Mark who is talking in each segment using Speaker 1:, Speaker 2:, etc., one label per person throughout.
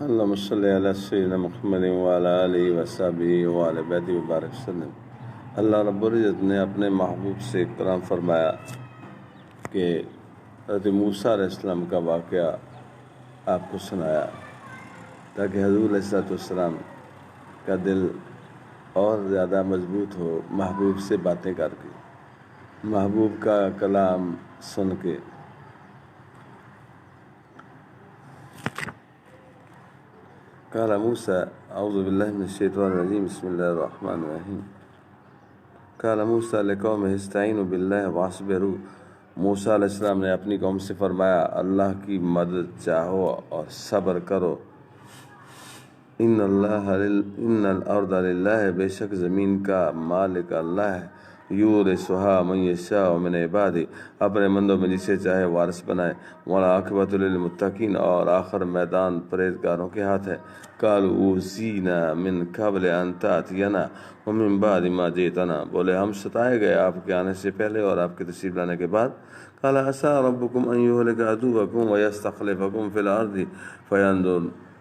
Speaker 1: اللهم صل علی سیدنا محمد وعلی آلہ وصحبہ وعلی بیتہ وبارک وسلم۔ اللہ رب العزت نے اپنے محبوب سے کرام فرمایا کہ حضرت موسیٰ علیہ السلام کا واقعہ آپ کو سنایا تاکہ حضور علیہ السلام کا دل اور زیادہ مضبوط ہو محبوب سے باتیں کر کے، محبوب کا کلام سن کے۔ قال موسیٰ اعوذ باللہ من الشیطان الرجیم بسم اللہ الرحمن الرحیم۔ قال موسیٰ لقومہ استعینوا باللہ واصبروا، موسیٰ علیہ السلام نے اپنی قوم سے فرمایا اللہ کی مدد چاہو اور صبر کرو۔ ان الارض للہ، بے شک زمین کا مالک اللہ ہے، یورثھا من یشاء من عبادہ، اپنے بندوں میں جسے چاہے وارث بنائے، والعاقبۃ للمتقین، اور آخر میدان پرہیزگاروں کے ہاتھ ہے۔ قالوا اوذینا من قبل ان تأتینا ومن بعد ما جئتنا، بولے ہم ستائے گئے آپ کے آنے سے پہلے اور آپ کے تشریف لانے کے بعد۔ قال عسیٰ ربکم ان یہلک عدوکم ویستخلفکم فی الارض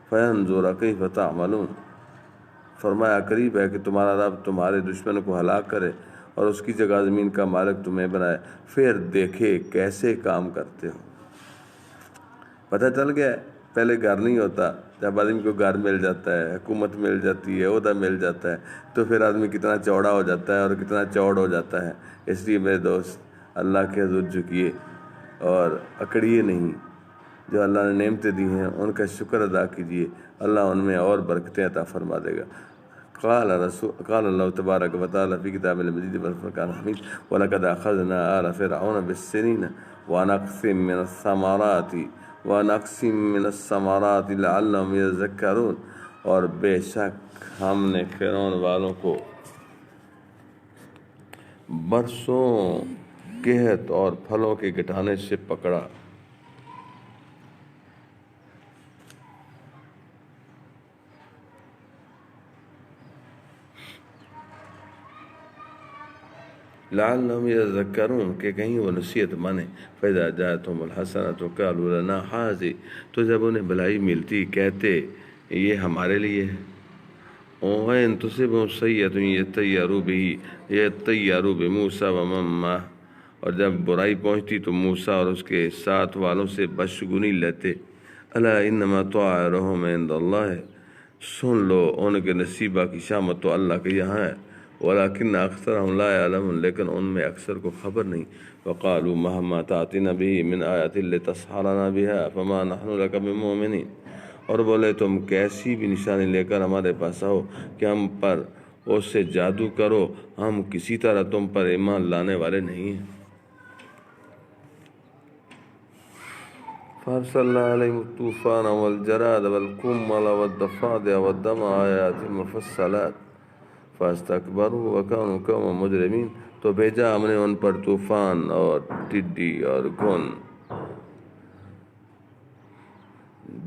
Speaker 1: فینظر کیف تعملون، فرمایا قریب ہے کہ تمہارا رب تمہارے دشمن کو ہلاک کرے اور اس کی جگہ زمین کا مالک تمہیں بنائے، پھر دیکھے کیسے کام کرتے ہو۔ پتہ چل گیا پہلے گھر نہیں ہوتا، جب آدمی کو گھر مل جاتا ہے، حکومت مل جاتی ہے، عہدہ مل جاتا ہے، تو پھر آدمی کتنا چوڑا ہو جاتا ہے اور کتنا چوڑ ہو جاتا ہے۔ اس لیے میرے دوست اللہ کے حضور جھکیے اور اکڑیے نہیں، جو اللہ نے نعمتیں دی ہیں ان کا شکر ادا کیجیے، اللہ ان میں اور برکتیں عطا فرما دے گا۔ قال اللہ تبارک و تعالی فی کتاب المجید والفرقان الحمید وَلَقَدْ أَخَذْنَا آلَ فِرْعَوْنَ بِالسِّنِينَ وَنَقْصٍ مِّنَ الثَّمَرَاتِ لَعَلَّهُمْ يَذَّكَّرُونَ، اور بے شک ہم نے فرعون والوں کو برسوں قحط اور پھلوں کے گٹانے سے پکڑا۔ لعلہم یذکرون، کہ کہیں وہ نصیحت مانے۔ فَإِذَا جَاءَتْهُمُ الْحَسَنَةُ قَالُوا لَنَا هَٰذِهِ، تو جب انہیں بھلائی ملتی کہتے یہ ہمارے لیے ہے۔ وَإِن تُصِبْهُمْ سَیِّئَةٌ یَطَّیَّرُوا بِمُوسَىٰ وَمَن مَّعَهُ، اور جب برائی پہنچتی تو موسیٰ اور اس کے ساتھ والوں سے بدشگونی لیتے۔ الا انما طائرهم عند اللہ، سن لو ان کے نصیبہ کی شامت تو اللہ کے یہاں ہے۔ ولكن اکثرهم لا يعلمون، لیکن ان میں اکثر کو خبر نہیں۔ وقالوا مهما تأتنا به من آیۃ لتسحرنا بها فما نحن لك بمؤمنین، اور بولے تم کیسی بھی نشانی لے کر ہمارے پاس آؤ کہ ہم پر اس سے جادو کرو، ہم کسی طرح تم پر ایمان لانے والے نہیں ہیں۔ فارسلنا علیہم الطوفان والجراد والقمل والضفادع والدم آیات مفصلات فاستکبروا وکانوا قوما مجرمین، تو بھیجا ہم نے ان پر طوفان اور ٹڈی اور گھن،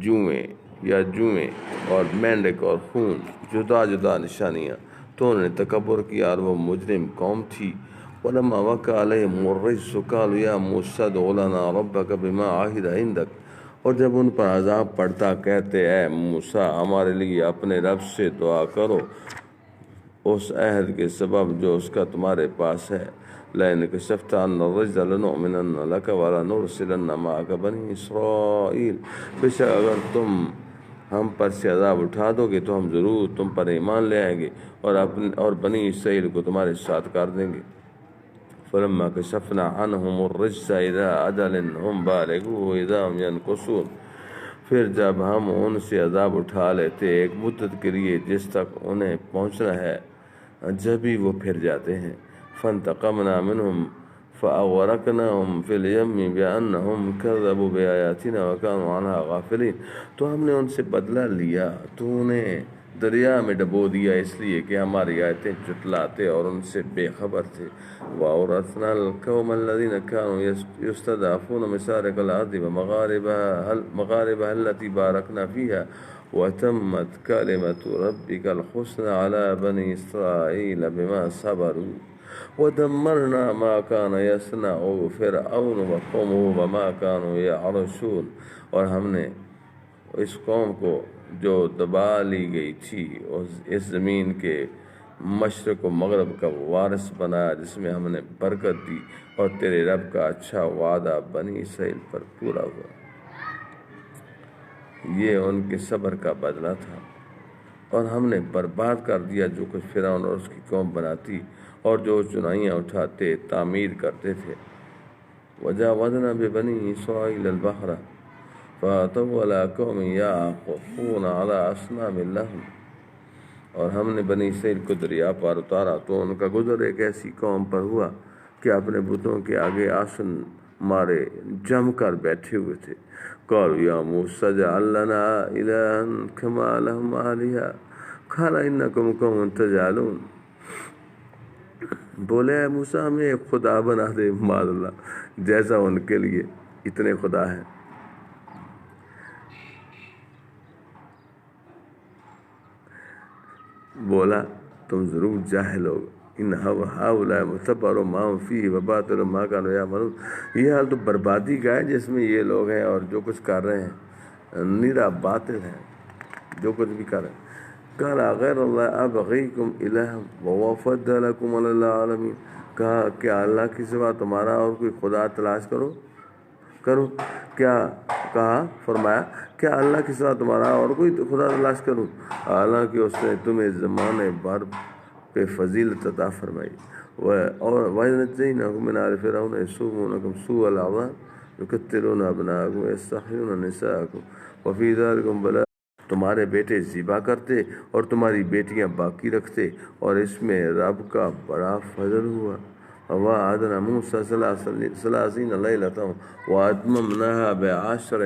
Speaker 1: جوئیں اور مینڈک اور خون، جدا جدا نشانیاں، تو انہوں نے تکبر کیا اور وہ مجرم قوم تھی۔ ولما وقع علیہم الرجز قالوا یا موسیٰ ادع لنا ربک بما عہد عندک، اور جب ان پر عذاب پڑتا کہتے اے موسیٰ ہمارے لیے اپنے رب سے دعا کرو اس عہد کے سبب جو اس کا تمہارے پاس ہے۔ لئن کشفت عنا الرجز لنؤمنن لک ولنرسلن معک بنی اسرائیل، بے شک اگر تم ہم پر سے عذاب اٹھا دو گے تو ہم ضرور تم پر ایمان لے آئیں گے اور بنی اسرائیل کو تمہارے ساتھ کر دیں گے۔ فلما کشفنا عنہم الرجز الی اجل ہم بالغوہ اذا ہم ینکثون، پھر جب ہم ان سے عذاب اٹھا لیتے ایک مدت کے لیے جس تک انہیں پہنچنا ہے، جب ہی وہ پھر جاتے ہیں۔ فانتقمنا منہم فاغرقناہم فی الیم بانہم کذبوا بآیاتنا وکانوا عنہا غافلین، تو ہم نے ان سے بدلہ لیا تو انہیں دریا میں ڈبو دیا اس لیے کہ ہماری آیتیں جھٹلاتے اور ان سے بے خبر تھے۔ وَأَوْرَثْنَا الْقَوْمَ الَّذِينَ كَانُوا يُسْتَضْعَفُونَ مَشَارِقَ الْأَرْضِ وَمَغَارِبَهَا الَّتِي بَارَكْنَا فِيهَا وَتَمَّتْ كَلِمَةُ رَبِّكَ الْحُسْنَىٰ عَلَىٰ بَنِي إِسْرَائِيلَ بِمَا صَبَرُوا وَدَمَّرْنَا مَا كَانَ يَصْنَعُ فِرْعَوْنُ وَقَوْمُهُ وَمَا كَانُوا يَعْرِشُونَ، اور ہم نے اس قوم کو جو دبا لی گئی تھی اس زمین کے مشرق و مغرب کا وارث بنایا جس میں ہم نے برکت دی، اور تیرے رب کا اچھا وعدہ بنی اسرائیل پر پورا ہوا۔ یہ ان کے صبر کا بدلہ تھا، اور ہم نے برباد کر دیا جو کچھ فرعون اور اس کی قوم بناتی اور جو چنائیاں اٹھاتے تعمیر کرتے تھے۔ وجاوزنا ببنی اسرائیل البحر فاتوا علی قوم یعکفون علی اصنام لہم، اور ہم نے بنی اسرائیل کو دریا پار اتارا تو ان کا گزر ایک ایسی قوم پر ہوا کہ اپنے بتوں کے آگے آسن مارے جم کر بیٹھے ہوئے تھے۔ قالوا یا موسیٰ اجعل لنا الہا کما لہم آلہہ قال انکم قوم تجہلون، بولے اے موسیٰ ہمیں ایک خدا بنا دے معاذ اللہ جیسا ان کے لیے اتنے خدا ہیں۔ بولا تم ضرور جاہل ہو، ان ہؤلاء متبر ما هم فیہ وباطل ما کانوا یعملون، یہ حال تو بربادی کا ہے جس میں یہ لوگ ہیں اور جو کچھ کر رہے ہیں نیرا باطل ہے جو کچھ بھی کر رہے ہیں۔ قال غیر اللہ ابغیکم الہا وهو فضلکم علی العالمین، کہا کیا اللہ کے سوا تمہارا اور کوئی خدا تلاش کرو کیا کہا فرمایا کیا اللہ کے سوا تمہارا اور کوئی خدا تلاش کروں، حالانکہ اس نے تمہیں زمانے بھر پہ فضیلت عطا فرمائی۔ اور وَنَجَّيْنَاكُم مِّنْ آلِ فِرْعَوْنَ يَسُومُونَكُمْ سُوءَ الْعَذَابِ يُقَتِّلُونَ أَبْنَاءَكُمْ وَيَسْتَحْيُونَ نِسَاءَكُمْ وَفِي ذَلِكُمْ بَلَاءٌ، تمہارے بیٹے ذبح کرتے اور تمہاری بیٹیاں باقی رکھتے، اور اس میں رب کا بڑا فضل ہوا۔ وَوَعَدْنَا مُوسَىٰ ثَلَاثِينَ لَيْلَةً وَأَتْمَمْنَاهَا بِعَشْرٍ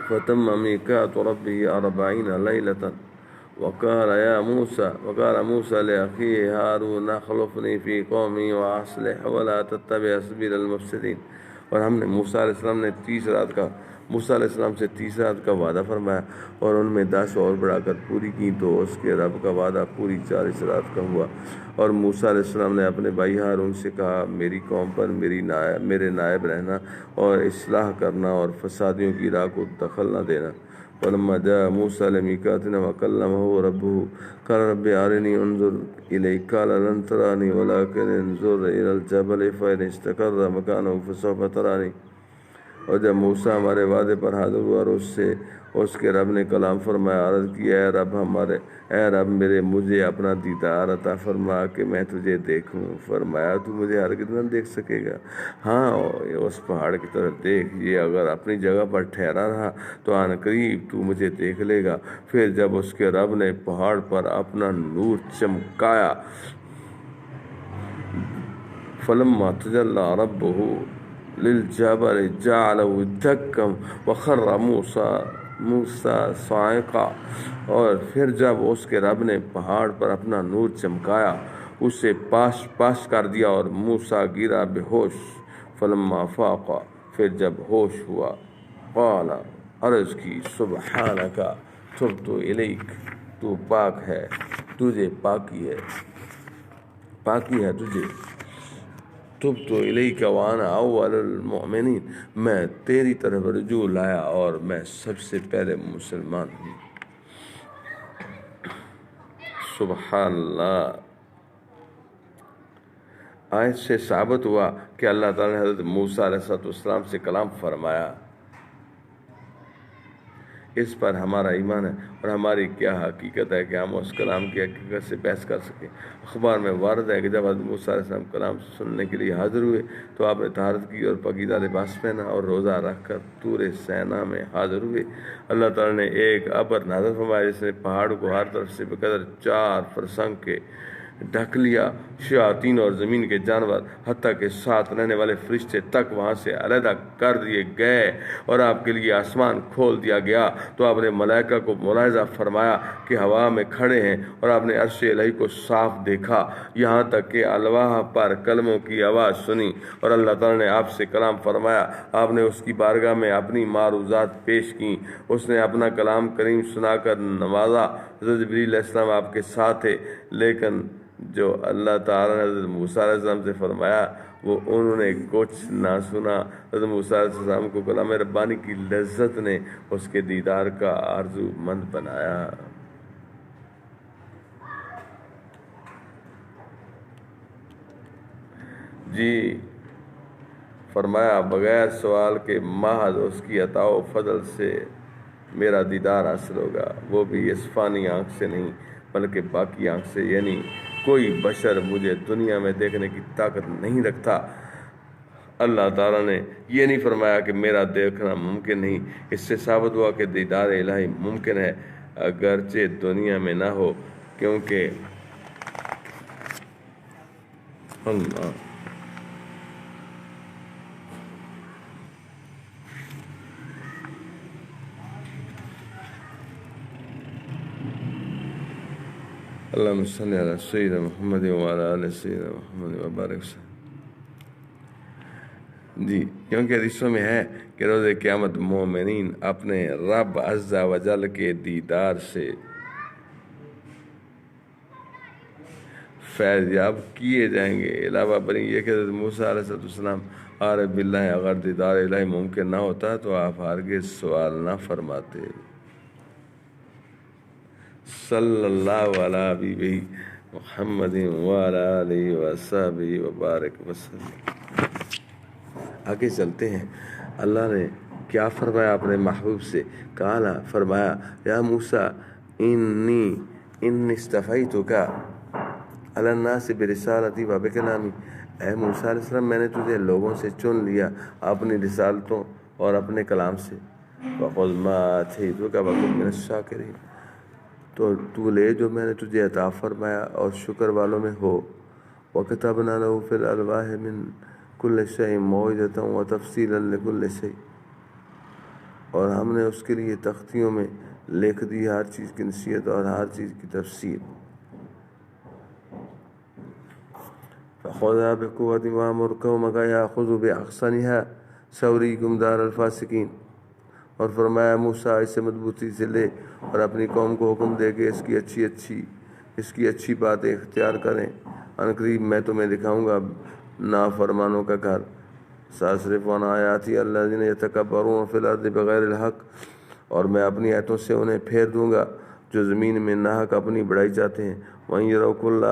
Speaker 1: فَتَمَّ مِيقَاتُ رَبِّهِ 40 لَيْلَةً وقال موسى لأخيه هارون اخلفني في قومي وأصلح ولا تتبع سبيل المفسدين، اور ہم نے موسیٰ علیہ السلام نے 30 رات کا موسیٰ علیہ السلام سے 30 رات کا وعدہ فرمایا اور ان میں 10 اور بڑھا کر پوری کی، تو اس کے رب کا وعدہ پوری 40 رات کا ہوا۔ اور موسیٰ علیہ السلام نے اپنے بھائی ہارون سے کہا میری قوم پر میرے نائب رہنا اور اصلاح کرنا اور فسادیوں کی راہ کو دخل نہ دینا۔ فلما جاء موسى لميقاتنا وكلمه ربه قال رب أرني انظر إليك قال لن تراني ولكن انظر إلى الجبل فإن استقر مكانه فسوف تراني، اور جب موسیٰ ہمارے وعدے پر حاضر ہوا اور اس کے رب نے کلام فرمایا، عرض کیا اے رب مجھے اپنا دیدار عطا فرما کہ میں تجھے دیکھوں۔ فرمایا تو مجھے ہرگز نہ دیکھ سکے گا، ہاں اس پہاڑ کی طرف دیکھ، یہ اگر اپنی جگہ پر ٹھہرا رہا تو عن قریب تو مجھے دیکھ لے گا۔ پھر جب اس کے رب نے پہاڑ پر اپنا نور چمکایا، فلما تجلی ربہ للجبل جعله دکا وخر موسیٰ صاعقا، اور پھر جب اس کے رب نے پہاڑ پر اپنا نور چمکایا اسے پاش کر دیا اور موسیٰ گرا بے ہوش۔ فلما فاق، پھر جب ہوش ہوا، قال عرض کی سبحانک تبت الیک، تو پاک ہے، تجھے پاکی ہے تجھے، تبت الیک وانا اول المؤمنین، میں تیری طرف رجوع لایا اور میں سب سے پہلے مسلمان ہوں۔ سبحان اللہ۔ آیت سے ثابت ہوا کہ اللہ تعالیٰ نے حضرت موسیٰ علیہ السلام سے کلام فرمایا، اس پر ہمارا ایمان ہے اور ہماری کیا حقیقت ہے کہ ہم اس کلام کی حقیقت سے بحث کر سکیں۔ اخبار میں وارد ہے کہ جب حضرت موسیٰ علیہ السلام کلام سننے کے لیے حاضر ہوئے تو آپ نے طہارت کی اور پاکیزہ لباس پہنا اور روزہ رکھ کر طور سینا میں حاضر ہوئے۔ اللہ تعالیٰ نے ایک ابر نازل فرمایا جس نے پہاڑ کو ہر طرف سے بقدر 4 فرسنگ کے ڈھک لیا، شیاطین اور زمین کے جانور حتیٰ کہ ساتھ رہنے والے فرشتے تک وہاں سے علیحدہ کر دیے گئے، اور آپ کے لیے آسمان کھول دیا گیا۔ تو آپ نے ملائکہ کو ملاحظہ فرمایا کہ ہوا میں کھڑے ہیں، اور آپ نے عرش الہی کو صاف دیکھا، یہاں تک کہ الواح پر کلموں کی آواز سنی، اور اللہ تعالیٰ نے آپ سے کلام فرمایا۔ آپ نے اس کی بارگاہ میں اپنی معروضات پیش کیں، اس نے اپنا کلام کریم سنا کر نوازا۔ حضرت جبریل علیہ السلام آپ کے ساتھ تھے، لیکن جو اللہ تعالیٰ نے حضرت موسیٰ علیہ السلام سے فرمایا وہ انہوں نے کچھ نہ سنا۔ حضرت موسیٰ علیہ السلام کو کلام ربانی کی لذت نے اس کے دیدار کا آرزو مند بنایا۔ جی فرمایا بغیر سوال کے محض اس کی عطا و فضل سے میرا دیدار حاصل ہوگا، وہ بھی اس فانی آنکھ سے نہیں بلکہ باقی آنکھ سے، یعنی کوئی بشر مجھے دنیا میں دیکھنے کی طاقت نہیں رکھتا۔ اللہ تعالیٰ نے یہ نہیں فرمایا کہ میرا دیکھنا ممکن نہیں، اس سے ثابت ہوا کہ دیدار الہی ممکن ہے اگرچہ دنیا میں نہ ہو، کیونکہ اللہ اللہم صلی علی سیدنا محمد وعلی آل سیدنا محمد وبارک وسلم۔ جی کیونکہ حدیثوں میں ہے کہ روز قیامت مومنین اپنے رب عز و جل کے دیدار سے فیض یاب کیے جائیں گے۔ علاوہ بر یہ کہ حضرت موسیٰ علیہ السلام عارف باللہ، اگر دیدار الہی ممکن نہ ہوتا تو آپ ہرگز سوال نہ فرماتے۔ صلی اللہ علیہ حبیبہ محمد وعلی آلہ وصحبہ وبارک وسلم۔ آگے چلتے ہیں، اللہ نے کیا فرمایا اپنے محبوب سے؟ کہا فرمایا یا موسیٰ انی اصطفیتک علی الناس برسالتی و بکلامی، اے موسیٰ علیہ السلام میں نے تجھے لوگوں سے چن لیا اپنی رسالتوں اور اپنے کلام سے۔ وخذ ما آتیتک وکن من الشاکرین، تو لے جو میں نے تجھے عطا فرمایا اور شکر والوں میں ہو۔ وَكَتَبْنَا لَهُ فِي الْأَلْوَاحِ مِنْ كُلِّ شَيْءٍ مَوْعِظَةً وَتَفْصِيلًا لِكُلِّ شَيْءٍ، اور ہم نے اس کے لیے تختیوں میں لکھ دی ہر چیز کی نصیحت اور ہر چیز کی تفصیل۔ فَخُذْهَا بِقُوَّةٍ وَأْمُرْ قَوْمَكَ يَأْخُذُوا بِأَحْسَنِهَا سَأُرِيكُمْ دَارَ الْفَاسِقِينَ، اور فرمایا موسیٰ اسے مضبوطی سے لے اور اپنی قوم کو حکم دے کہ اس کی اچھی باتیں اختیار کریں، ان قریب میں تمہیں دکھاؤں گا نافرمانوں کا گھر۔ سأصرف عن آیاتی الذین یتکبرون فی الارض بغیر الحق، اور میں اپنی آیتوں سے انہیں پھیر دوں گا جو زمین میں ناحق اپنی بڑائی چاہتے ہیں۔ وَإِن یروا کُلَّ